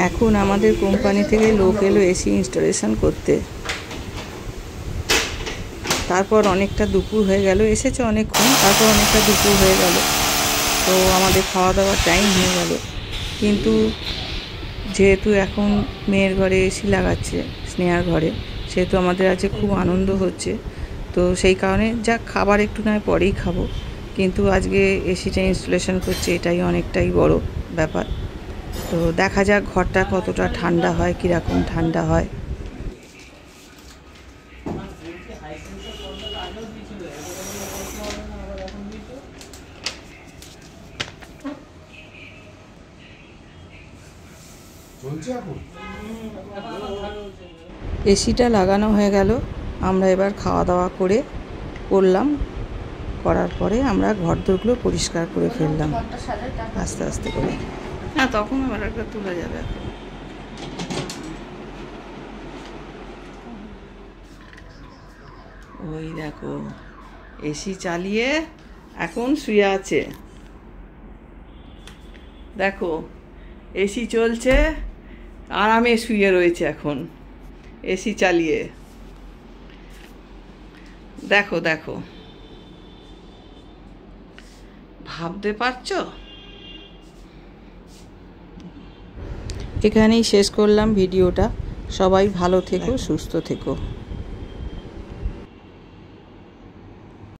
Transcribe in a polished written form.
এখন আমাদের কোম্পানি থেকে লোক এলো এসি ইনস্টলেশন করতে। তারপর অনেকটা দুপুর হয়ে গেল, এসেছে অনেকক্ষণ, তারপর অনেকটা দুপুর হয়ে গেল, তো আমাদের খাওয়া দাওয়ার টাইম হয়ে গেল। কিন্তু যেহেতু এখন মেয়ের ঘরে এসি লাগাচ্ছে, স্নেহার ঘরে, সেহেতু আমাদের আজকে খুব আনন্দ হচ্ছে। তো সেই কারণে যা খাবার একটু নয় পরেই খাবো, কিন্তু আজকে এসিটা ইনস্টলেশন করছে, এটাই অনেকটাই বড় ব্যাপার। তো দেখা যাক ঘরটা কতটা ঠান্ডা হয়, কীরকম ঠান্ডা হয়। এসিটা লাগানো হয়ে গেল, আমরা এবার খাওয়া দাওয়া করলাম। করার পরে আমরা ঘরদোরগুলো পরিষ্কার করে ফেললাম আস্তে আস্তে করে। হ্যাঁ, তখন আবার একটা তোলা যাবে। ওই দেখো এসি চালিয়ে এখন শুয়ে আছে, দেখো এসি চলছে, আরামে শুয়ে রয়েছে এখন এসি চালিয়ে। দেখো দেখো, ভাবতে পারছো? এখানেই শেষ করলাম ভিডিওটা। সবাই ভালো থেকো, সুস্থ থেকো।